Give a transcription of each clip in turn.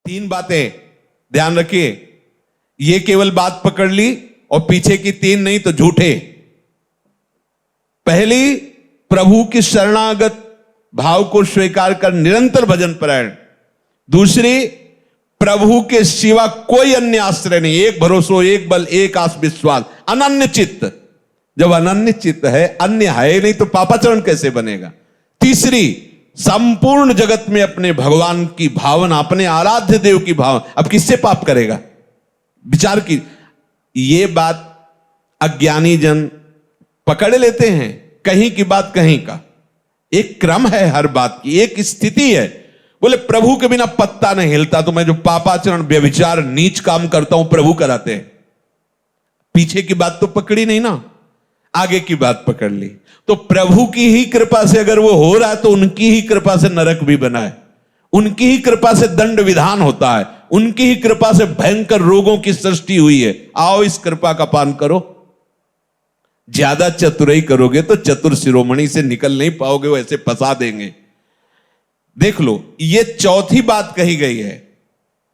तीन बातें ध्यान रखिए, ये केवल बात पकड़ ली और पीछे की तीन नहीं तो झूठे। पहली, प्रभु की शरणागत भाव को स्वीकार कर निरंतर भजन परायण। दूसरी, प्रभु के सिवा कोई अन्य आश्रय नहीं, एक भरोसा, एक बल, एक आस विश्वास, अनन्य चित्त। जब अनन्य चित्त है, अन्य है नहीं तो पापाचरण कैसे बनेगा। तीसरी, संपूर्ण जगत में अपने भगवान की भावना, अपने आराध्य देव की भावना। अब किससे पाप करेगा, विचार की। ये बात अज्ञानी जन पकड़ लेते हैं, कहीं की बात कहीं का। एक क्रम है हर बात की, एक स्थिति है। बोले प्रभु के बिना पत्ता नहीं हिलता, तो मैं जो पापाचरण, व्यभिचार, नीच काम करता हूं प्रभु कराते हैं। पीछे की बात तो पकड़ी नहीं ना, आगे की बात पकड़ ली। तो प्रभु की ही कृपा से अगर वो हो रहा है तो उनकी ही कृपा से नरक भी बना है, उनकी ही कृपा से दंड विधान होता है, उनकी ही कृपा से भयंकर रोगों की सृष्टि हुई है। आओ इस कृपा का पान करो। ज्यादा चतुराई करोगे तो चतुर शिरोमणि से निकल नहीं पाओगे, वो ऐसे फंसा देंगे। देख लो, ये चौथी बात कही गई है।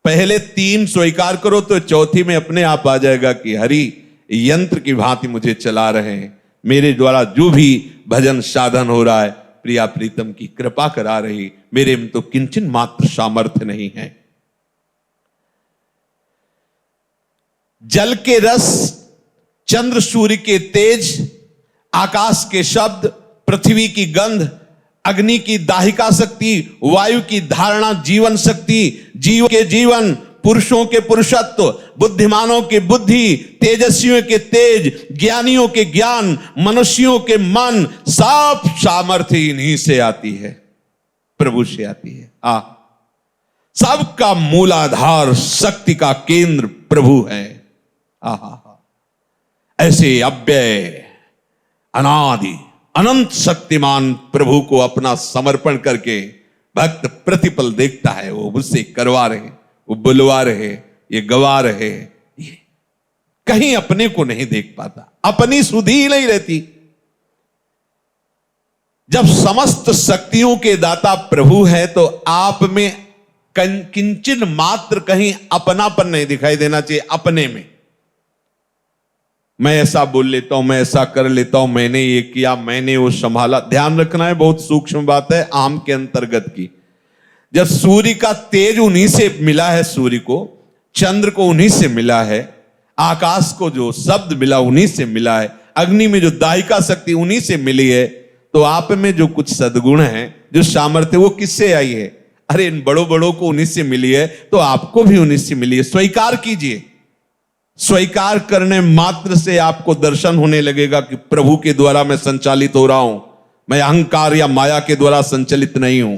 पहले तीन स्वीकार करो तो चौथी में अपने आप आ जाएगा कि हरि यंत्र की भांति मुझे चला रहे हैं, मेरे द्वारा जो भी भजन साधन हो रहा है प्रिया प्रीतम की कृपा करा रही, मेरे में तो किंचन मात्र सामर्थ्य नहीं है। जल के रस, चंद्र सूर्य के तेज, आकाश के शब्द, पृथ्वी की गंध, अग्नि की दाहिका शक्ति, वायु की धारणा जीवन शक्ति, जीव के जीवन, पुरुषों के पुरुषत्व, बुद्धिमानों के बुद्धि, तेजस्वियों के तेज, ज्ञानियों के ज्ञान, मनुष्यों के मन, सब सामर्थ्य इन्हीं से आती है, प्रभु से आती है। सबका मूलाधार, शक्ति का केंद्र प्रभु है। ऐसे अव्यय, अनादि, अनंत शक्तिमान प्रभु को अपना समर्पण करके भक्त प्रतिपल देखता है, वो मुझसे करवा रहे, वो बुलवा रहे, ये गवा रहे, ये कहीं अपने को नहीं देख पाता, अपनी सुधि नहीं रहती। जब समस्त शक्तियों के दाता प्रभु है तो आप में किंचन मात्र कहीं अपनापन नहीं दिखाई देना चाहिए। अपने में मैं ऐसा बोल लेता हूं, मैं ऐसा कर लेता हूं, मैंने ये किया, मैंने वो संभाला। ध्यान रखना है, बहुत सूक्ष्म बात है, आम के अंतर्गत की। जब सूर्य का तेज उन्हीं से मिला है, सूर्य को, चंद्र को उन्हीं से मिला है, आकाश को जो शब्द मिला उन्हीं से मिला है, अग्नि में जो दाहिका शक्ति उन्हीं से मिली है, तो आप में जो कुछ सद्गुण है, जो सामर्थ्य, वो किससे आई है? अरे इन बड़ों बड़ों को उन्हीं से मिली है, तो आपको भी उन्हीं से मिली है। स्वीकार कीजिए। स्वीकार करने मात्र से आपको दर्शन होने लगेगा कि प्रभु के द्वारा मैं संचालित हो रहा हूं, मैं अहंकार या माया के द्वारा संचालित नहीं हूं।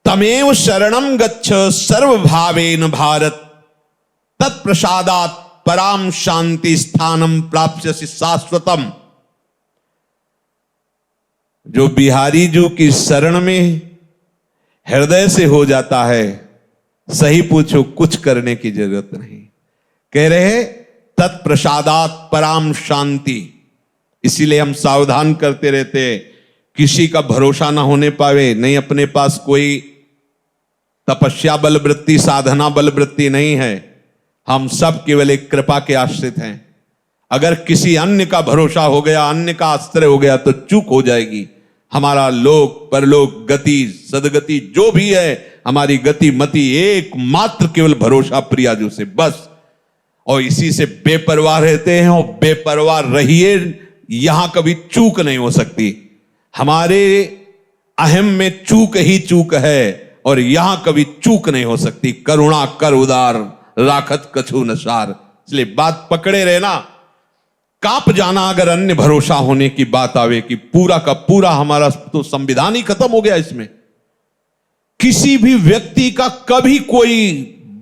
तमेव शरणम गच्छ सर्वभावेन भारत, तत्प्रसादात् पराम शांति स्थानम प्राप्स्यसि शाश्वतम। जो बिहारी जी की शरण में हृदय से हो जाता है, सही पूछो कुछ करने की जरूरत नहीं। कह रहे तत्प्रसादात् पराम शांति। इसीलिए हम सावधान करते रहते, किसी का भरोसा ना होने पावे। नहीं, अपने पास कोई तपस्या बल वृत्ति, साधना बल वृत्ति नहीं है। हम सब केवल एक कृपा के आश्रित हैं। अगर किसी अन्य का भरोसा हो गया, अन्य का आश्रय हो गया, तो चूक हो जाएगी। हमारा लोक परलोक गति सदगति जो भी है, हमारी गति मति एकमात्र केवल भरोसा प्रियाजू से, बस। और इसी से बेपरवाह रहते हैं, और बेपरवाह रहिए, यहां कभी चूक नहीं हो सकती। हमारे अहम में चूक ही चूक है, और यहां कभी चूक नहीं हो सकती। करुणा कर उदार, राखत कछु नसार। इसलिए बात पकड़े रहना। कांप जाना अगर अन्य भरोसा होने की बात आवे कि पूरा का पूरा हमारा तो संविधान ही खत्म हो गया। इसमें किसी भी व्यक्ति का कभी कोई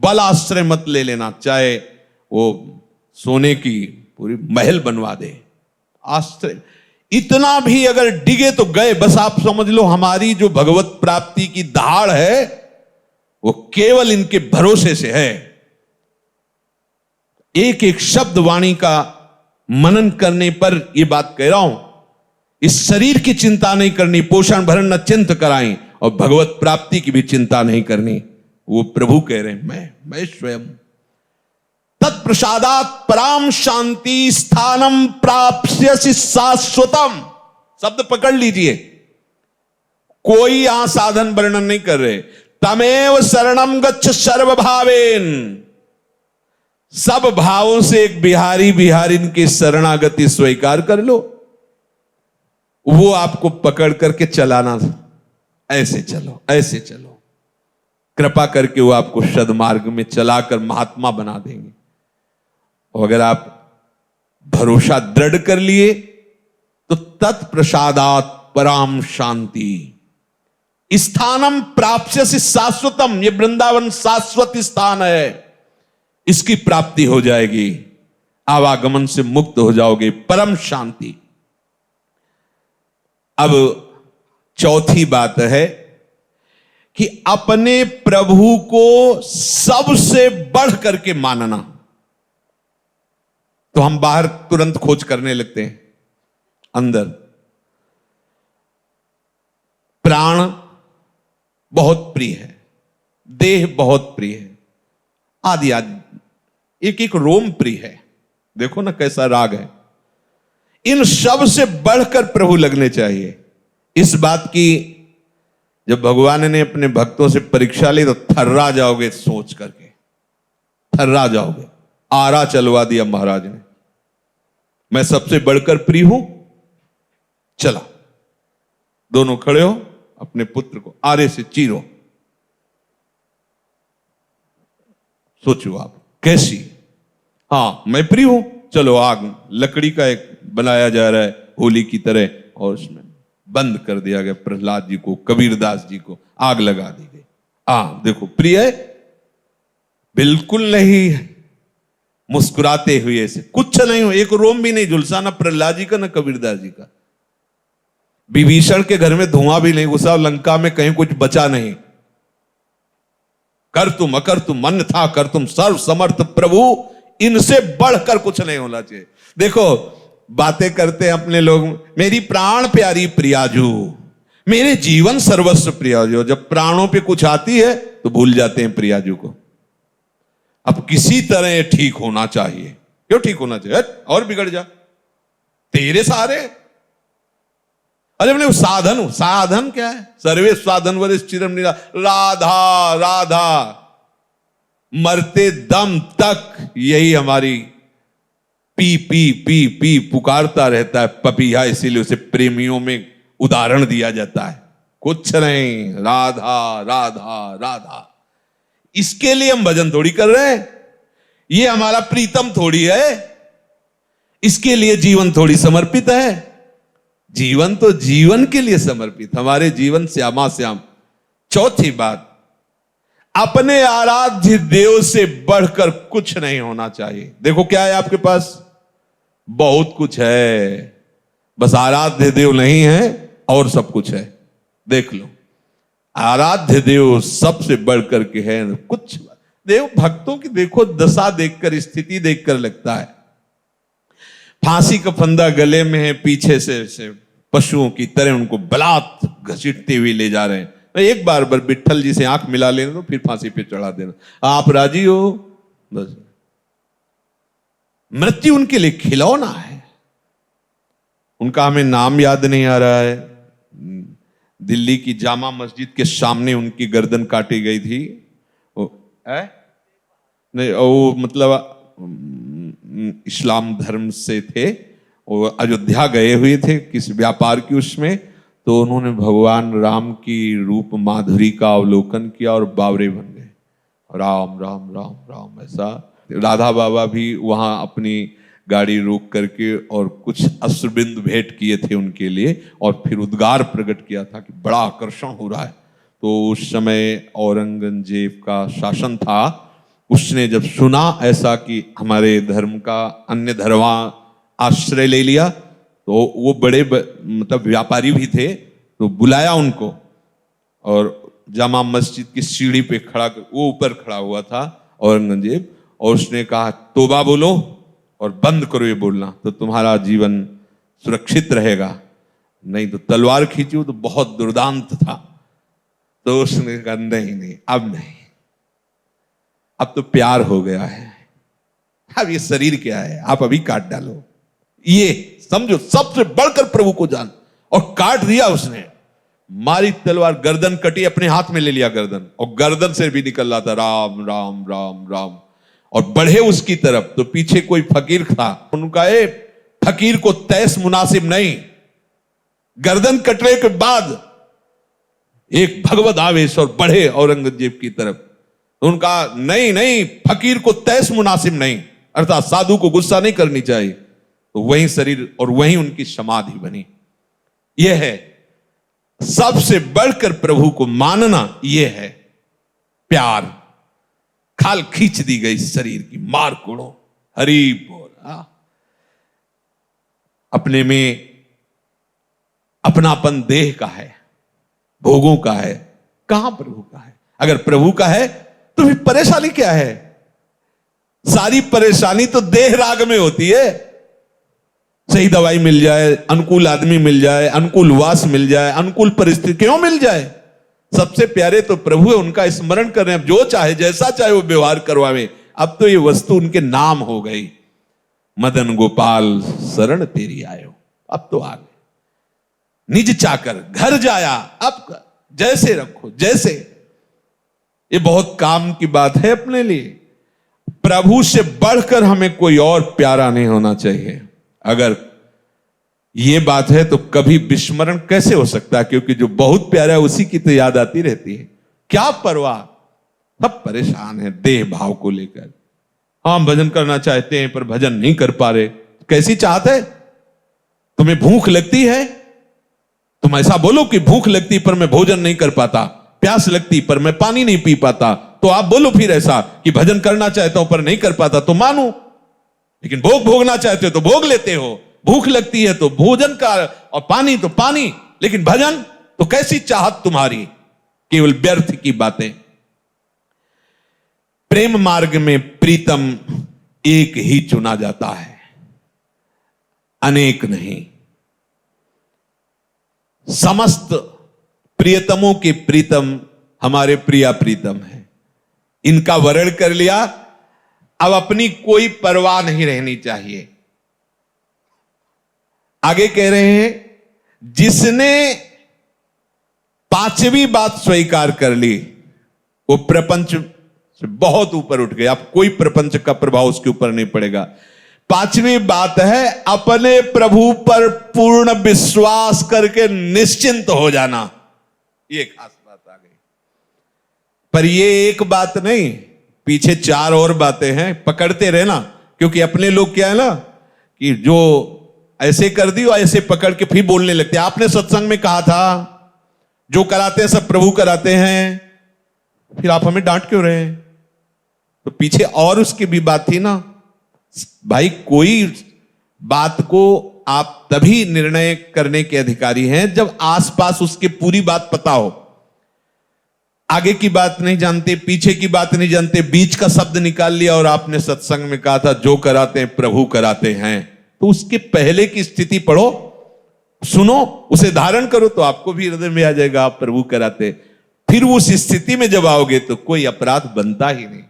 बल आश्रय मत ले लेना, चाहे वो सोने की पूरी महल बनवा दे, आश्रय इतना भी अगर डिगे तो गए। बस आप समझ लो, हमारी जो भगवत प्राप्ति की दहाड़ है वो केवल इनके भरोसे से है। एक एक शब्द वाणी का मनन करने पर यह बात कह रहा हूं। इस शरीर की चिंता नहीं करनी, पोषण भरण न चिंत कराएं, और भगवत प्राप्ति की भी चिंता नहीं करनी। वो प्रभु कह रहे हैं मैं स्वयं। तत्प्रसादात पराम शांति स्थानम प्राप्स्यसि शाश्वतम। शब्द पकड़ लीजिए, कोई यहां साधन वर्णन नहीं कर रहे। तमेव शरणम गच्छ सर्वभावेन। सब भावों से एक बिहारी बिहारिन की शरणागति स्वीकार कर लो, वो आपको पकड़ करके चलाना। ऐसे चलो, ऐसे चलो, कृपा करके वो आपको सद्मार्ग में चलाकर महात्मा बना देंगे। और अगर आप भरोसा दृढ़ कर लिए तो तत्प्रसादात पराम शांति स्थानम प्राप्स्यसि शाश्वतम। ये वृंदावन शाश्वत स्थान है, इसकी प्राप्ति हो जाएगी, आवागमन से मुक्त हो जाओगे, परम शांति। अब चौथी बात है कि अपने प्रभु को सबसे बढ़ करके मानना। तो हम बाहर तुरंत खोज करने लगते हैं, अंदर प्राण बहुत प्रिय है, देह बहुत प्रिय है, आदि आदि एक एक रोम प्रिय है। देखो ना कैसा राग है। इन सब से बढ़कर प्रभु लगने चाहिए। इस बात की जब भगवान ने अपने भक्तों से परीक्षा ली तो थर्रा जाओगे, सोच करके थर्रा जाओगे। आरा चलवा दिया महाराज ने, मैं सबसे बढ़कर प्रिय हूं। चला, दोनों खड़े हो, अपने पुत्र को आरे से चीरो। सोचो आप कैसी, हां मैं प्रिय हूं, चलो आग, लकड़ी का एक बनाया जा रहा है होली की तरह, और उसमें बंद कर दिया गया प्रहलाद जी को, कबीरदास जी को आग लगा दी गई। देखो प्रिय है, बिल्कुल नहीं है। मुस्कुराते हुए ऐसे, कुछ नहीं हो, एक रोम भी नहीं झुलसा, ना प्रहलाद जी का ना कबीरदास जी का। विभीषण के घर में धुआं भी नहीं घुसा, लंका में कहीं कुछ बचा नहीं। कर तुम अकर तुम अन्यथा कर तुम सर्व समर्थ प्रभु, इनसे बढ़कर कुछ नहीं होना चाहिए। देखो बातें करते हैं अपने लोग, मेरी प्राण प्यारी प्रियाजू, मेरे जीवन सर्वस्व प्रियाजू। जब प्राणों पे कुछ आती है तो भूल जाते हैं प्रियाजू को। अब किसी तरह ठीक होना चाहिए। क्यों ठीक होना चाहिए? और बिगड़ जा, तेरे सहारे। अरे मैंने साधन, साधन क्या है? सर्वे साधन वरिष्ठ चिरम निरा, राधा राधा, मरते दम तक यही हमारी पी पी पी पी पुकारता रहता है पपीहा। इसीलिए उसे प्रेमियों में उदाहरण दिया जाता है। कुछ नहीं, राधा राधा राधा। इसके लिए हम भजन थोड़ी कर रहे हैं, ये हमारा प्रीतम थोड़ी है, इसके लिए जीवन थोड़ी समर्पित है। जीवन तो जीवन के लिए समर्पित, हमारे जीवन श्यामा श्याम। चौथी बात, अपने आराध्य देव से बढ़कर कुछ नहीं होना चाहिए। देखो क्या है आपके पास, बहुत कुछ है, बस आराध्य देव नहीं है और सब कुछ है। देख लो, आराध्य देव सबसे बढ़कर के है। कुछ देव भक्तों की देखो दशा देखकर, स्थिति देखकर लगता है फांसी का फंदा गले में है, पीछे से पशुओं की तरह उनको बलात् घसीटते हुए ले जा रहे हैं। एक बार विट्ठल जी से आंख मिला लेना तो फिर फांसी पे चढ़ा देना। आप राजी हो? बस मृत्यु उनके लिए खिलौना है। उनका हमें नाम याद नहीं आ रहा है। दिल्ली की जामा मस्जिद के सामने उनकी गर्दन काटी गई थी। नहीं, वो मतलब इस्लाम धर्म से थे, वो अयोध्या गए हुए थे किसी व्यापार की उसमें, तो उन्होंने भगवान राम की रूप माधुरी का अवलोकन किया और बावरे बन गए। राम राम राम राम ऐसा। राधा बाबा भी वहां अपनी गाड़ी रोक करके और कुछ अश्रुबिंद भेंट किए थे उनके लिए, और फिर उद्गार प्रकट किया था कि बड़ा आकर्षण हो रहा है। तो उस समय औरंगजेब का शासन था। उसने जब सुना ऐसा कि हमारे धर्म का अन्य धर्मा आश्रय ले लिया, तो वो बड़े मतलब व्यापारी भी थे, तो बुलाया उनको और जामा मस्जिद की सीढ़ी पे खड़ा, वो ऊपर खड़ा हुआ था औरंगजेब, और उसने कहा तौबा बोलो और बंद करो ये बोलना, तो तुम्हारा जीवन सुरक्षित रहेगा, नहीं तो तलवार खींची। तो बहुत दुर्दांत था। तो उसने कहा नहीं नहीं, अब नहीं, अब तो प्यार हो गया है। अब ये शरीर क्या है, आप अभी काट डालो। ये समझो सबसे बढ़कर प्रभु को जान। और काट दिया उसने, मारी तलवार, गर्दन कटी, अपने हाथ में ले लिया गर्दन, और गर्दन से भी निकल रहा था राम राम राम राम। और बढ़े उसकी तरफ तो पीछे कोई फकीर था। उनका ए फकीर को तैस मुनासिब नहीं। गर्दन कटने के बाद एक भगवत आवेश और बढ़े औरंगजेब की तरफ। उनका नहीं नहीं, फकीर को तैस मुनासिब नहीं, अर्थात साधु को गुस्सा नहीं करनी चाहिए। तो वही शरीर और वही उनकी समाधि बनी। यह है सबसे बढ़कर प्रभु को मानना, यह है प्यार। खाल खींच दी गई शरीर की, मार कोड़ो, हरि बोल। अपने में अपनापन देह का है, भोगों का है, कहां प्रभु का है? अगर प्रभु का है तो फिर परेशानी क्या है? सारी परेशानी तो देह राग में होती है। सही दवाई मिल जाए, अनुकूल आदमी मिल जाए, अनुकूल वास मिल जाए, अनुकूल परिस्थिति क्यों मिल जाए। सबसे प्यारे तो प्रभु है, उनका स्मरण कर रहे हैं। जो चाहे जैसा चाहे वो व्यवहार करवावे। अब तो ये वस्तु उनके नाम हो गई। मदन गोपाल शरण तेरी आयो, अब तो आ गए। निज चाकर घर जाया, अब जैसे रखो जैसे। ये बहुत काम की बात है अपने लिए। प्रभु से बढ़कर हमें कोई और प्यारा नहीं होना चाहिए। अगर ये बात है तो कभी विस्मरण कैसे हो सकता है? क्योंकि जो बहुत प्यारा है उसी की तो याद आती रहती है। क्या परवाह, सब परेशान है देह भाव को लेकर। हम भजन करना चाहते हैं पर भजन नहीं कर पा रहे। कैसी चाहत है? तुम्हें भूख लगती है, तुम ऐसा बोलो कि भूख लगती पर मैं भोजन नहीं कर पाता, प्यास लगती पर मैं पानी नहीं पी पाता। तो आप बोलो फिर ऐसा कि भजन करना चाहता हूं पर नहीं कर पाता, तो मानो। लेकिन भोग भोगना चाहते हो तो भोग लेते हो, भूख लगती है तो भोजन का, और पानी तो पानी, लेकिन भजन तो कैसी चाहत तुम्हारी? केवल व्यर्थ की बातें। प्रेम मार्ग में प्रीतम एक ही चुना जाता है, अनेक नहीं। समस्त प्रियतमों के प्रीतम हमारे प्रिया प्रीतम है। इनका वर्ण कर लिया, अब अपनी कोई परवाह नहीं रहनी चाहिए। आगे कह रहे हैं, जिसने पांचवी बात स्वीकार कर ली वो प्रपंच से बहुत ऊपर उठ गया। अब कोई प्रपंच का प्रभाव उसके ऊपर नहीं पड़ेगा। पांचवी बात है अपने प्रभु पर पूर्ण विश्वास करके निश्चिंत हो जाना। ये खास बात आ गई। पर ये एक बात नहीं, पीछे चार और बातें हैं, पकड़ते रहना। क्योंकि अपने लोग क्या है ना कि जो ऐसे कर दी और ऐसे पकड़ के फिर बोलने लगते हैं। आपने सत्संग में कहा था जो कराते हैं सब प्रभु कराते हैं, फिर आप हमें डांट क्यों रहे हैं? तो पीछे और उसकी भी बात थी ना भाई। कोई बात को आप तभी निर्णय करने के अधिकारी हैं जब आसपास उसके पूरी बात पता हो। आगे की बात नहीं जानते, पीछे की बात नहीं जानते, बीच का शब्द निकाल लिया और आपने सत्संग में कहा था जो कराते हैं प्रभु कराते हैं। तो उसके पहले की स्थिति पढ़ो, सुनो, उसे धारण करो तो आपको भी हृदय में आ जाएगा आप प्रभु कराते। फिर उस स्थिति में जब आओगे तो कोई अपराध बनता ही नहीं,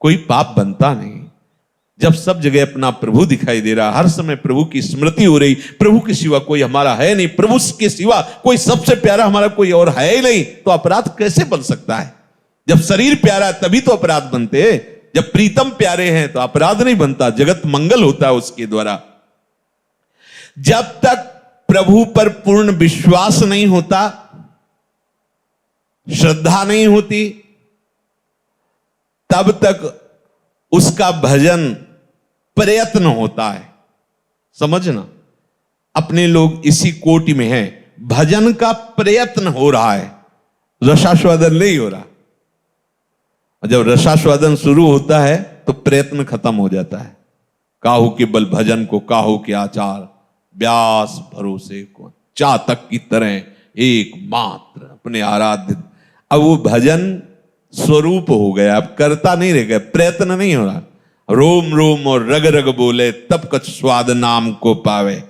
कोई पाप बनता नहीं। जब सब जगह अपना प्रभु दिखाई दे रहा, हर समय प्रभु की स्मृति हो रही, प्रभु के सिवा कोई हमारा है नहीं, प्रभु के सिवा कोई सबसे प्यारा हमारा कोई और है ही नहीं, तो अपराध कैसे बन सकता है? जब शरीर प्यारा है तभी तो अपराध बनते हैं। जब प्रीतम प्यारे हैं तो अपराध नहीं बनता, जगत मंगल होता है उसके द्वारा। जब तक प्रभु पर पूर्ण विश्वास नहीं होता, श्रद्धा नहीं होती, तब तक उसका भजन प्रयत्न होता है। समझना, अपने लोग इसी कोटि में हैं। भजन का प्रयत्न हो रहा है, रसास्वादन नहीं हो रहा। जब रसास्वादन शुरू होता है तो प्रयत्न खत्म हो जाता है। काहू के बल भजन को काहू के आचार, व्यास भरोसे को चातक की तरह एक मात्र अपने आराध्य। अब वो भजन स्वरूप हो गया, अब करता नहीं रह गया, प्रयत्न नहीं हो रहा। रोम रोम और रग रग बोले तब कछ स्वाद नाम को पावे।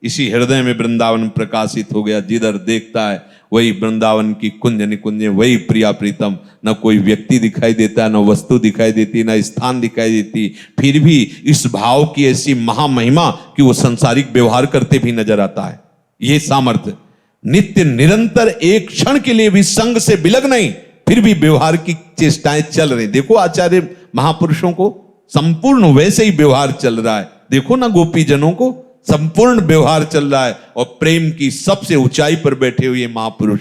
इसी हृदय में वृंदावन प्रकाशित हो गया, जिधर देखता है वही वृंदावन की कुंज निकुंज, वही प्रिया प्रीतम। न कोई व्यक्ति दिखाई देता, न वस्तु दिखाई देती, न स्थान दिखाई देती, फिर भी इस भाव की ऐसी महामहिमा कि वो संसारिक व्यवहार करते भी नजर आता है। ये सामर्थ्य नित्य निरंतर, एक क्षण के लिए भी संग से विलग नहीं, फिर भी व्यवहार की चेष्टाएं चल रही। देखो आचार्य महापुरुषों को संपूर्ण वैसे ही व्यवहार चल रहा है। देखो ना गोपी जनों को संपूर्ण व्यवहार चल रहा है, और प्रेम की सबसे ऊंचाई पर बैठे हुए महापुरुष।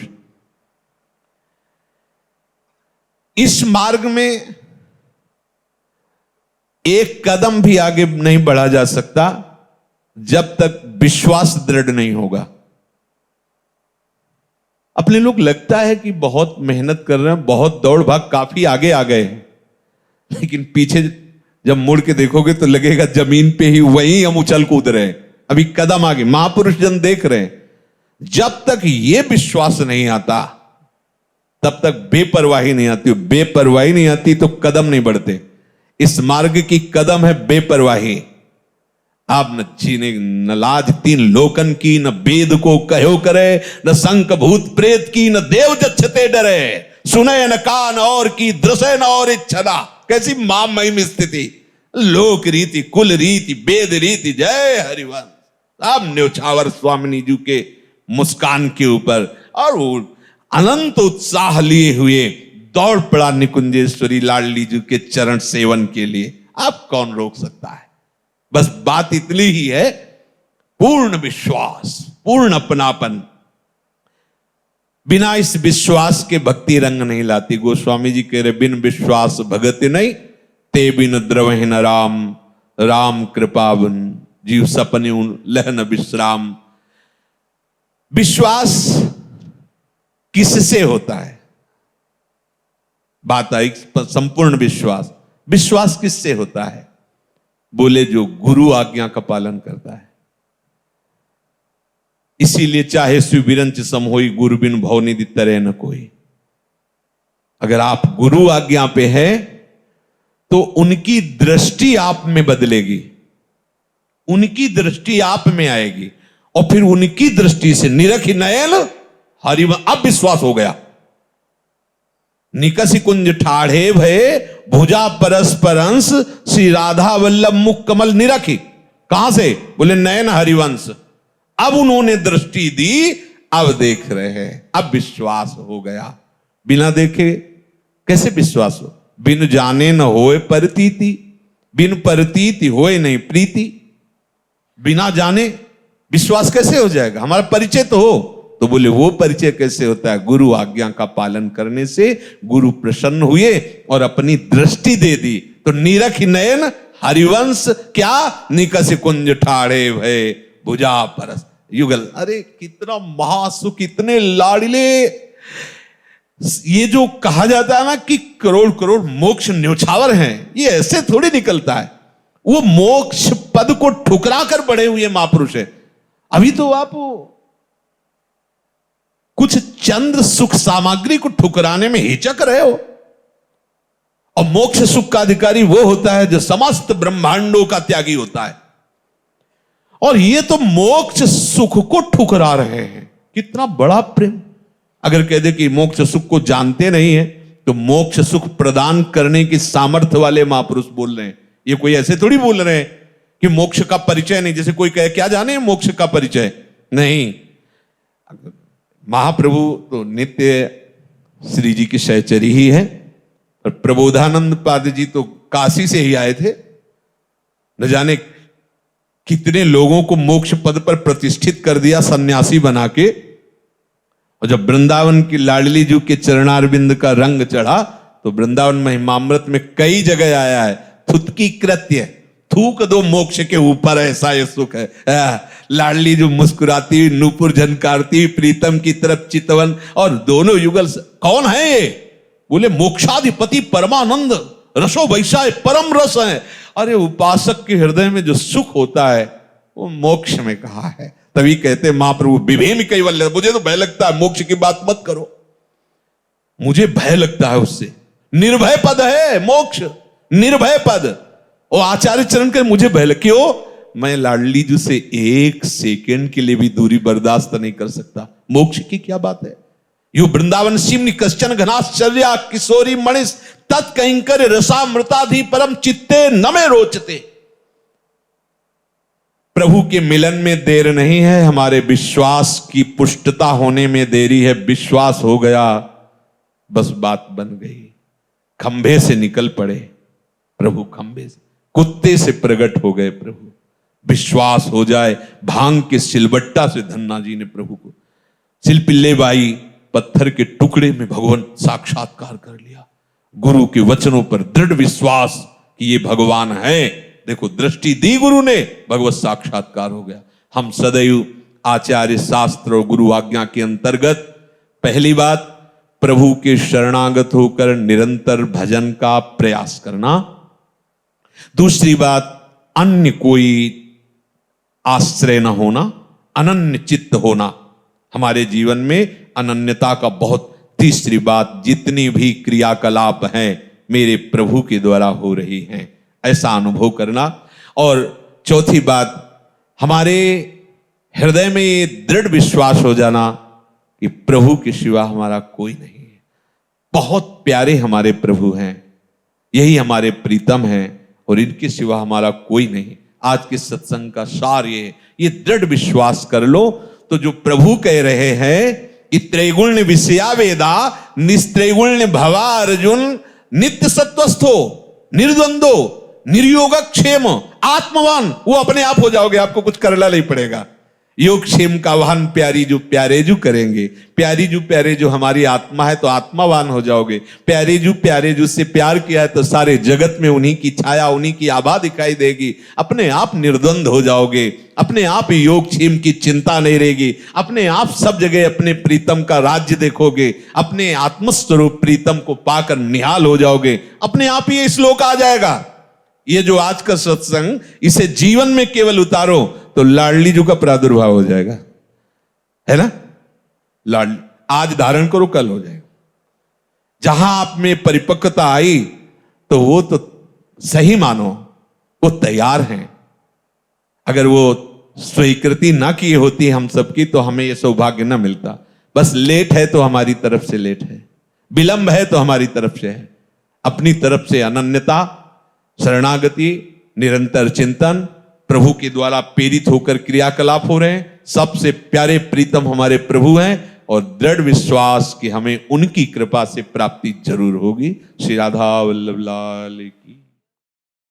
इस मार्ग में एक कदम भी आगे नहीं बढ़ा जा सकता जब तक विश्वास दृढ़ नहीं होगा। अपने लोग लगता है कि बहुत मेहनत कर रहे हैं, बहुत दौड़ भाग, काफी आगे आ गए हैं, लेकिन पीछे जब मुड़ के देखोगे तो लगेगा जमीन पे ही वहीं हम उछल कूद रहे हैं, अभी कदम आगे। महापुरुष जन देख रहे हैं, जब तक ये विश्वास नहीं आता तब तक बेपरवाही नहीं आती। बेपरवाही नहीं आती तो कदम नहीं बढ़ते। इस मार्ग की कदम है बेपरवाही। आप न चीने न लाज तीन लोकन की, न वेद को कहो करे, न संक भूत प्रेत की, न देव जच्छते डरे, सुने न कान और की, दृश्य न और इच्छा। कैसी महामहिम स्थिति, लोक रीति, कुल रीति, वेद रीति, जय हरिवंश। अब न्योछावर स्वामिनी जी के मुस्कान के ऊपर, और वो अनंत उत्साह लिए हुए दौड़ पड़ा निकुंजेश्वरी लाडली जी के चरण सेवन के लिए। अब कौन रोक सकता है? बस बात इतनी ही है, पूर्ण विश्वास, पूर्ण अपनापन। बिना इस विश्वास के भक्ति रंग नहीं लाती। गोस्वामी जी कह रहे, बिन विश्वास भगति नहीं, ते बिन द्रवहि न राम, राम कृपा बिन जीव सपने लहन विश्राम। विश्वास किससे होता है? बात आई संपूर्ण विश्वास। विश्वास किससे होता है? बोले जो गुरु आज्ञा का पालन करता है। इसीलिए चाहे सुविरंच सम होई, गुरु बिन भवनिधि तरह न कोई। अगर आप गुरु आज्ञा पे है तो उनकी दृष्टि आप में बदलेगी, उनकी दृष्टि आप में आएगी, और फिर उनकी दृष्टि से निरखि नयन हरिव। अब विश्वास हो गया। निकसी कुंज ठाढ़े भये, भुजा परस्परंस, श्री राधा वल्लभ मुख कमल निरखी। कहां से? बोले नयन हरिवंश। अब उन्होंने दृष्टि दी, अब देख रहे हैं, अब विश्वास हो गया। बिना देखे कैसे विश्वास हो? बिन जाने न होए परतीति, बिन परतीति होए नहीं प्रीति। बिना जाने विश्वास कैसे हो जाएगा? हमारा परिचय तो हो। तो बोले वो परिचय कैसे होता है? गुरु आज्ञा का पालन करने से। गुरु प्रसन्न हुए और अपनी दृष्टि दे दी, तो नीरख नयन हरिवंश। क्या? निकस कुंज ठाढ़े भय, भुजा परस युगल। अरे कितना महासुख, इतने लाडले। ये जो कहा जाता है ना कि करोड़ करोड़ मोक्ष न्योछावर हैं, ये ऐसे थोड़ी निकलता है। वो मोक्ष पद को ठुकरा कर बढ़े हुए महापुरुष है। अभी तो आप कुछ चंद्र सुख सामग्री को ठुकराने में हिचक रहे हो। और मोक्ष सुख का अधिकारी वो होता है जो समस्त ब्रह्मांडों का त्यागी होता है। और ये तो मोक्ष सुख को ठुकरा रहे हैं। कितना बड़ा प्रेम। अगर कह दे कि मोक्ष सुख को जानते नहीं है, तो मोक्ष सुख प्रदान करने की सामर्थ्य वाले महापुरुष बोल रहे हैं। ये कोई ऐसे थोड़ी बोल रहे हैं कि मोक्ष का परिचय नहीं। जैसे कोई कहे क्या जाने मोक्ष का परिचय नहीं। महाप्रभु तो नित्य श्री जी की सहचरी ही है, और प्रबोधानंद पाद जी तो काशी से ही आए थे। न जाने कितने लोगों को मोक्ष पद पर प्रतिष्ठित कर दिया सन्यासी बना के। और जब वृंदावन की लाडली जी के चरणारविंद का रंग चढ़ा, तो वृंदावन महिमामृत में कई जगह आया है, थुतकी कृत्य, थूक दो मोक्ष के ऊपर, ऐसा ये सुख है। लाडली जो मुस्कुराती हुई, नूपुर झनकारती हुई, प्रीतम की तरफ चितवन, और दोनों युगल। कौन है ये? बोले मोक्षाधिपति परमानंद, रसो वैशाय परम रस है। अरे उपासक के हृदय में जो सुख होता है वो मोक्ष में कहा है। तभी कहते महाप्रभु विभेम कैवल्य। मुझे तो भय लगता है, मोक्ष की बात मत करो, मुझे भय लगता है उससे। निर्भय पद है मोक्ष, निर्भय पद। और आचार्य चरण के मुझे भय लग, क्यों? मैं लाडली जी से एक सेकंड के लिए भी दूरी बर्दाश्त नहीं कर सकता। मोक्ष की क्या बात है? यु वृंदावन सिमनि कश्चन घनाश्चर्या किशोरी मणिस तत्कंकर रसामृताधि परम चित्ते न में रोचते। प्रभु के मिलन में देर नहीं है, हमारे विश्वास की पुष्टता होने में देरी है। विश्वास हो गया, बस बात बन गई। खंभे से निकल पड़े प्रभु, खंभे से, कुत्ते से प्रकट हो गए प्रभु। विश्वास हो जाए, भांग के सिलबट्टा से धन्ना जी ने प्रभु को, सिलपिल्ले बाई पत्थर के टुकड़े में भगवान साक्षात्कार कर लिया। गुरु के वचनों पर दृढ़ विश्वास कि ये भगवान है। देखो दृष्टि दी गुरु ने, भगवत साक्षात्कार हो गया। हम सदैव आचार्य शास्त्र और गुरु आज्ञा के अंतर्गत पहली बात प्रभु के शरणागत होकर निरंतर भजन का प्रयास करना। दूसरी बात अन्य कोई आश्रय न होना, अनन्य चित्त होना, हमारे जीवन में अनन्यता का बहुत। तीसरी बात जितनी भी क्रियाकलाप हैं मेरे प्रभु के द्वारा हो रही हैं, ऐसा अनुभव करना। और चौथी बात हमारे हृदय में ये दृढ़ विश्वास हो जाना कि प्रभु के सिवा हमारा कोई नहीं है। बहुत प्यारे हमारे प्रभु हैं, यही हमारे प्रीतम हैं और इनके सिवा हमारा कोई नहीं। आज के सत्संग का सार ये दृढ़ विश्वास कर लो तो जो प्रभु कह रहे हैं कि त्रैगुण्य विषया वेदा निस्त्रैगुण्य भवा अर्जुन नित्य सत्वस्थो निर्द्वंदो निर्योगक्षेम आत्मवान, वो अपने आप हो जाओगे, आपको कुछ करना नहीं पड़ेगा। योग क्षेम का वाहन प्यारी जो प्यारे जो करेंगे, प्यारी जो प्यारे जो हमारी आत्मा है तो आत्मावान हो जाओगे। प्यारे जो से प्यार किया है तो सारे जगत में उन्हीं की छाया, उन्हीं की आभा दिखाई देगी। अपने आप निर्द्वंद हो जाओगे, अपने आप योग क्षेम की चिंता नहीं रहेगी, अपने आप सब जगह अपने प्रीतम का राज्य देखोगे, अपने आत्मस्वरूप प्रीतम को पाकर निहाल हो जाओगे। अपने आप ही ये श्लोक आ जाएगा। ये जो आज का सत्संग, इसे जीवन में केवल उतारो तो लाडली जी का प्रादुर्भाव हो जाएगा, है ना। लाडली आज धारण करो, कल हो जाएगा। जहां आप में परिपक्वता आई तो वो तो सही मानो वो तैयार हैं। अगर वो स्वीकृति ना की होती हम सबकी तो हमें ये सौभाग्य ना मिलता। बस लेट है तो हमारी तरफ से लेट है, विलंब है तो हमारी तरफ से है। अपनी तरफ से अनन्यता, शरणागति, निरंतर चिंतन, प्रभु के द्वारा प्रेरित होकर क्रियाकलाप हो रहे हैं। सबसे प्यारे प्रीतम हमारे प्रभु हैं और दृढ़ विश्वास कि हमें उनकी कृपा से प्राप्ति जरूर होगी। श्री राधा वल्लभ लाल की।